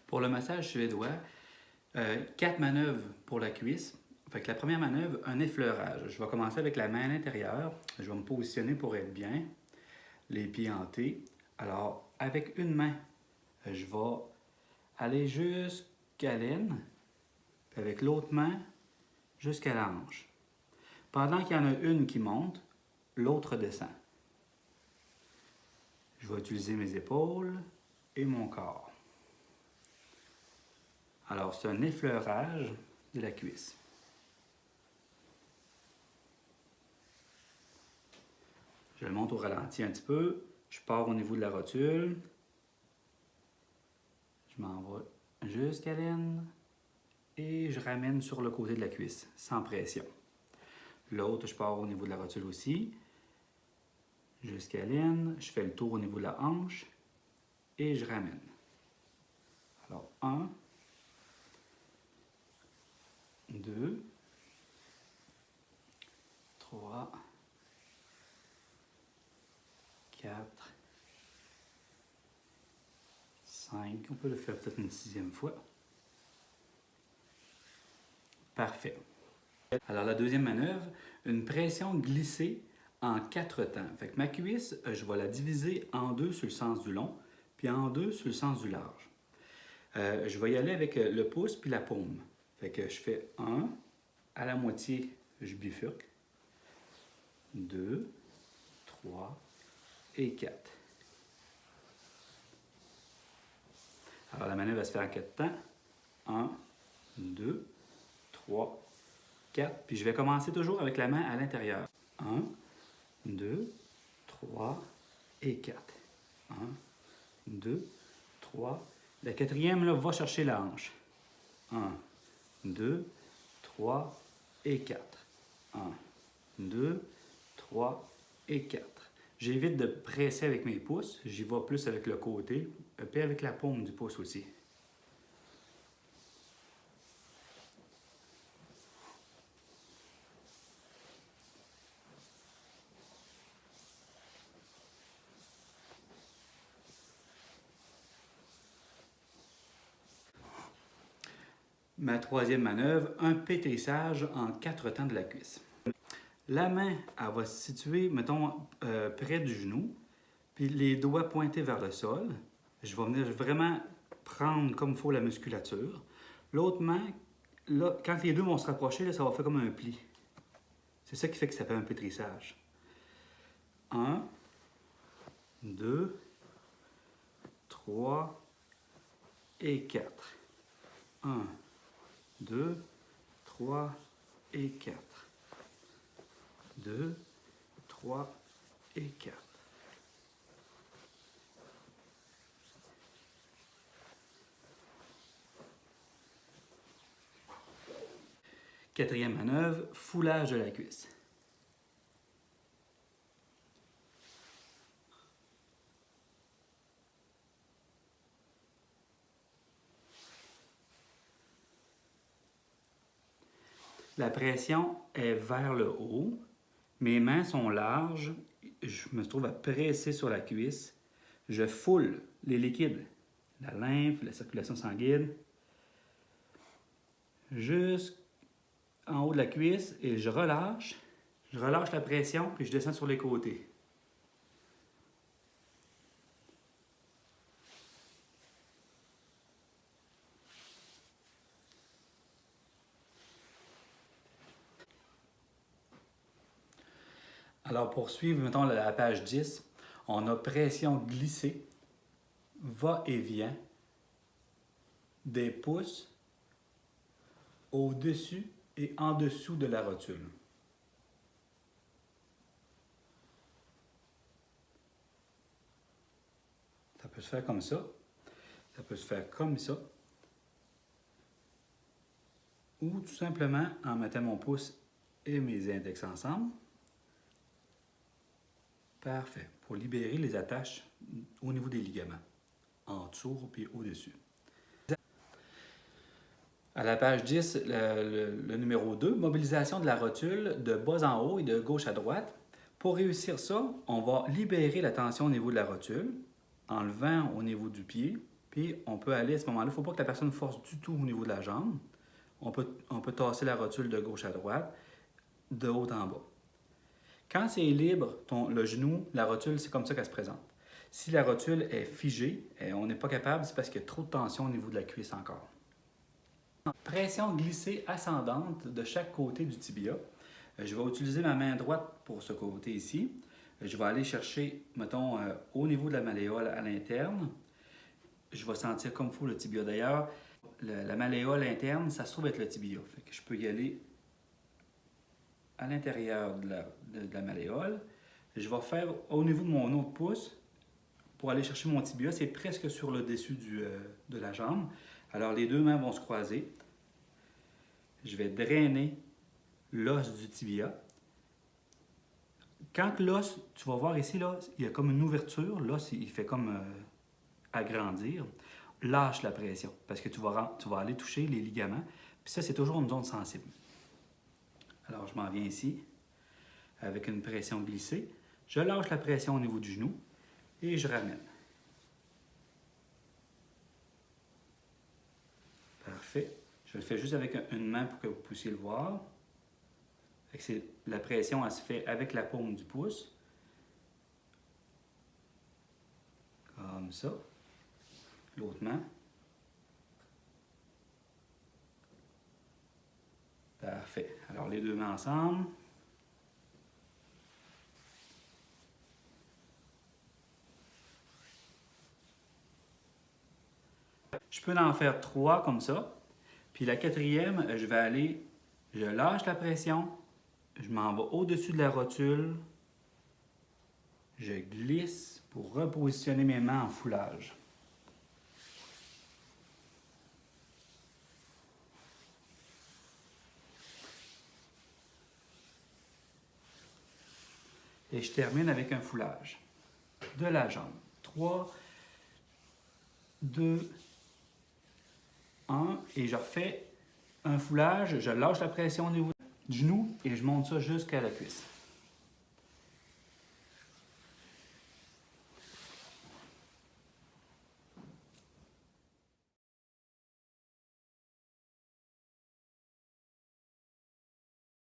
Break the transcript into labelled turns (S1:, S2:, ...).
S1: Pour le massage suédois, 4 manœuvres pour la cuisse. Fait que la première manœuvre, un effleurage. Je vais commencer avec la main à l'intérieur. Je vais me positionner pour être bien, les pieds en T. Alors, avec une main, je vais aller jusqu'à l'aine, puis avec l'autre main, jusqu'à la hanche. Pendant qu'il y en a une qui monte, l'autre descend. Je vais utiliser mes épaules et mon corps. Alors, c'est un effleurage de la cuisse. Je le monte au ralenti un petit peu. Je pars au niveau de la rotule. Je m'en vais jusqu'à l'aine et je ramène sur le côté de la cuisse, sans pression. L'autre, je pars au niveau de la rotule aussi. Jusqu'à l'aine, je fais le tour au niveau de la hanche et je ramène. Alors, 1, 2, 3, 4, 5. On peut le faire peut-être une 6e fois. Parfait. Alors, la deuxième manœuvre, une pression glissée en 4 temps. Fait que ma cuisse, je vais la diviser en 2 sur le sens du long, puis en 2 sur le sens du large. Je vais y aller avec le pouce puis la paume. Fait que je fais 1, à la moitié, je bifurque. 2, 3 et 4. Alors, la manœuvre va se faire en 4 temps. 1, 2, 3, 4. Puis je vais commencer toujours avec la main à l'intérieur. 1, 2, 3 et 4. 1, 2, 3. La quatrième, là, va chercher la hanche. 1, 2, 3 et 4. 1, 2, 3 et 4. J'évite de presser avec mes pouces. J'y vais plus avec le côté, puis avec la paume du pouce aussi. Ma troisième manœuvre, un pétrissage en 4 temps de la cuisse. La main, elle va se situer, mettons, près du genou, puis les doigts pointés vers le sol. Je vais venir vraiment prendre comme il faut la musculature. L'autre main, là, quand les deux vont se rapprocher, là, ça va faire comme un pli. C'est ça qui fait que ça fait un pétrissage. 1, 2, 3 et 4. 1, 2, 3 et 4. 2, 3 et 4. Quatrième manœuvre, foulage de la cuisse. La pression est vers le haut. Mes mains sont larges. Je me trouve à presser sur la cuisse. Je foule les liquides, la lymphe, la circulation sanguine, jusqu'en haut de la cuisse et je relâche. Je relâche la pression puis je descends sur les côtés. Alors, pour suivre, mettons, la page 10, on a pression glissée, va-et-vient, des pouces au-dessus et en dessous de la rotule. Ça peut se faire comme ça, ça peut se faire comme ça, ou tout simplement en mettant mon pouce et mes index ensemble. Parfait. Pour libérer les attaches au niveau des ligaments, en dessous puis au-dessus. À la page 10, le numéro 2, mobilisation de la rotule de bas en haut et de gauche à droite. Pour réussir ça, on va libérer la tension au niveau de la rotule, en levant au niveau du pied, Puis on peut aller à ce moment-là, il ne faut pas que la personne force du tout au niveau de la jambe. On peut tasser la rotule de gauche à droite, de haut en bas. Quand c'est libre, le genou, la rotule, c'est comme ça qu'elle se présente. Si la rotule est figée, et on n'est pas capable, c'est parce qu'il y a trop de tension au niveau de la cuisse encore. Pression glissée ascendante de chaque côté du tibia. Je vais utiliser ma main droite pour ce côté ici. Je vais aller chercher, mettons, au niveau de la malléole à l'interne. Je vais sentir comme il faut le tibia. D'ailleurs, la malléole interne, ça se trouve être le tibia. Fait que je peux y aller à l'intérieur de la malléole. Je vais faire au niveau de mon autre pouce pour aller chercher mon tibia. C'est presque sur le dessus de la jambe. Alors, les deux mains vont se croiser. Je vais drainer l'os du tibia. Quand l'os, tu vas voir ici, là, il y a comme une ouverture. L'os, il fait comme agrandir. Lâche la pression parce que tu vas aller toucher les ligaments. Puis ça, c'est toujours une zone sensible. Alors, je m'en viens ici avec une pression glissée. Je lâche la pression au niveau du genou et je ramène. Parfait. Je le fais juste avec une main pour que vous puissiez le voir. La pression, elle se fait avec la paume du pouce. Comme ça. L'autre main. Parfait. Alors, les deux mains ensemble. Je peux en faire 3 comme ça. Puis la quatrième, je lâche la pression, je m'en vais au-dessus de la rotule, je glisse pour repositionner mes mains en foulage. Et je termine avec un foulage de la jambe. 3, 2, 1, et je refais un foulage, je lâche la pression au niveau du genou et je monte ça jusqu'à la cuisse.